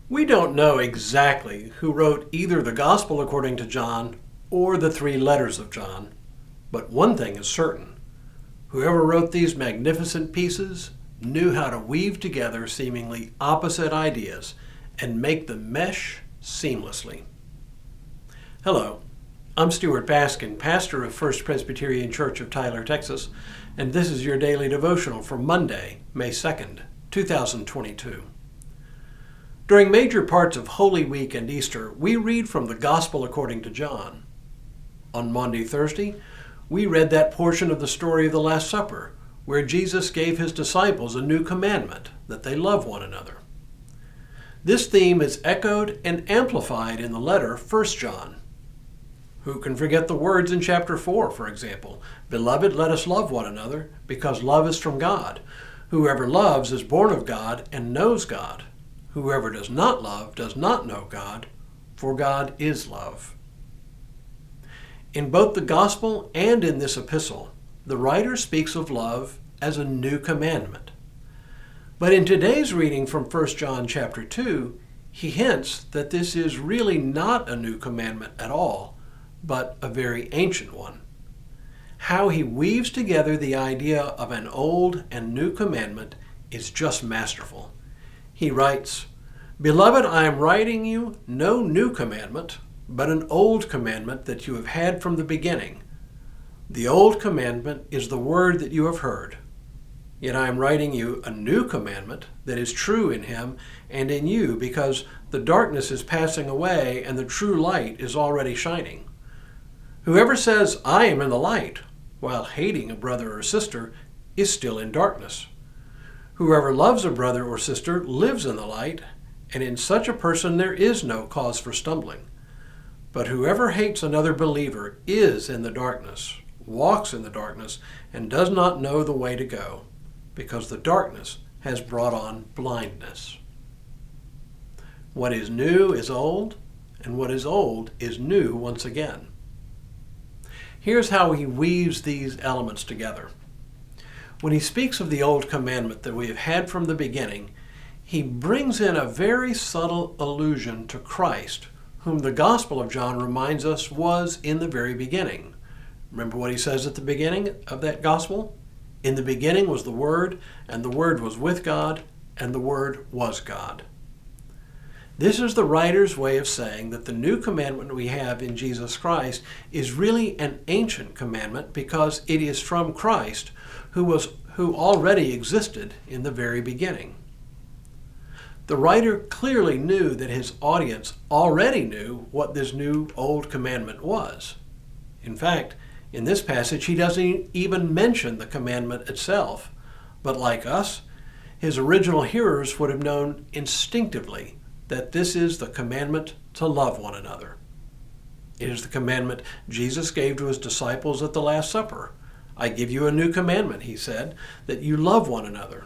We don't know exactly who wrote either the Gospel according to John or the 3 letters of John, but one thing is certain. Whoever wrote these magnificent pieces knew how to weave together seemingly opposite ideas and make them mesh seamlessly. Hello, I'm Stuart Baskin, pastor of First Presbyterian Church of Tyler, Texas, and this is your daily devotional for Monday, May 2nd, 2022. During major parts of Holy Week and Easter, we read from the Gospel according to John. On Maundy Thursday, we read that portion of the story of the Last Supper, where Jesus gave his disciples a new commandment, that they love one another. This theme is echoed and amplified in the letter 1 John. Who can forget the words in chapter 4, for example? Beloved, let us love one another, because love is from God. Whoever loves is born of God and knows God. Whoever does not love does not know God, for God is love. In both the Gospel and in this epistle, the writer speaks of love as a new commandment. But in today's reading from 1 John chapter 2, he hints that this is really not a new commandment at all, but a very ancient one. How he weaves together the idea of an old and new commandment is just masterful. He writes, "Beloved, I am writing you no new commandment, but an old commandment that you have had from the beginning. The old commandment is the word that you have heard. Yet I am writing you a new commandment that is true in him and in you, because the darkness is passing away and the true light is already shining. Whoever says, 'I am in the light,' while hating a brother or sister, is still in darkness. Whoever loves a brother or sister lives in the light, and in such a person there is no cause for stumbling. But whoever hates another believer is in the darkness, walks in the darkness, and does not know the way to go, because the darkness has brought on blindness." What is new is old, and what is old is new once again. Here's how he weaves these elements together. When he speaks of the old commandment that we have had from the beginning, he brings in a very subtle allusion to Christ, whom the Gospel of John reminds us was in the very beginning. Remember what he says at the beginning of that Gospel? In the beginning was the Word, and the Word was with God, and the Word was God. This is the writer's way of saying that the new commandment we have in Jesus Christ is really an ancient commandment because it is from Christ, who already existed in the very beginning. The writer clearly knew that his audience already knew what this new old commandment was. In fact, in this passage, he doesn't even mention the commandment itself, but like us, his original hearers would have known instinctively that this is the commandment to love one another. It is the commandment Jesus gave to his disciples at the Last Supper. "I give you a new commandment," he said, "that you love one another.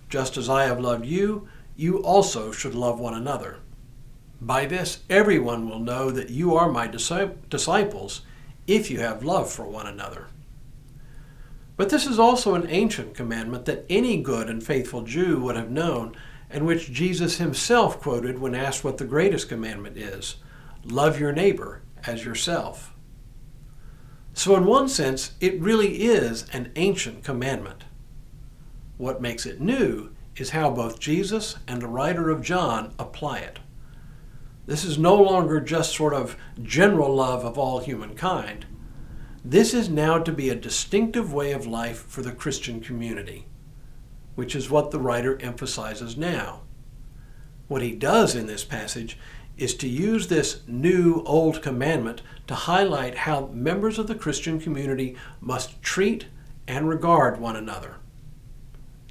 Just as I have loved you, you also should love one another. By this, everyone will know that you are my disciples if you have love for one another." But this is also an ancient commandment that any good and faithful Jew would have known, and which Jesus himself quoted when asked what the greatest commandment is: "Love your neighbor as yourself." So in one sense, it really is an ancient commandment. What makes it new is how both Jesus and the writer of John apply it. This is no longer just sort of general love of all humankind. This is now to be a distinctive way of life for the Christian community, which is what the writer emphasizes now. What he does in this passage is to use this new old commandment to highlight how members of the Christian community must treat and regard one another.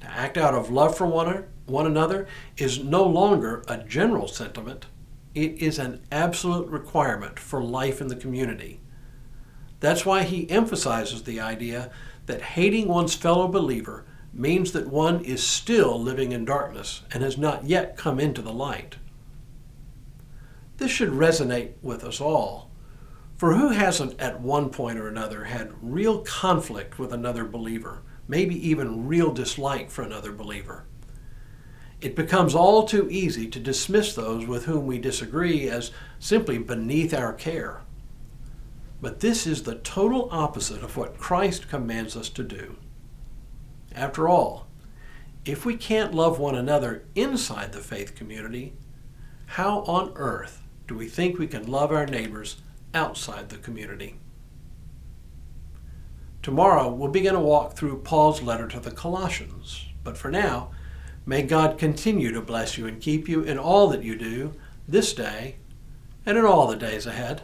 To act out of love for one another is no longer a general sentiment. It is an absolute requirement for life in the community. That's why he emphasizes the idea that hating one's fellow believer means that one is still living in darkness and has not yet come into the light. This should resonate with us all, for who hasn't at one point or another had real conflict with another believer, maybe even real dislike for another believer? It becomes all too easy to dismiss those with whom we disagree as simply beneath our care. But this is the total opposite of what Christ commands us to do. After all, if we can't love one another inside the faith community, how on earth do we think we can love our neighbors outside the community? Tomorrow, we'll begin a walk through Paul's letter to the Colossians. But for now, may God continue to bless you and keep you in all that you do this day and in all the days ahead.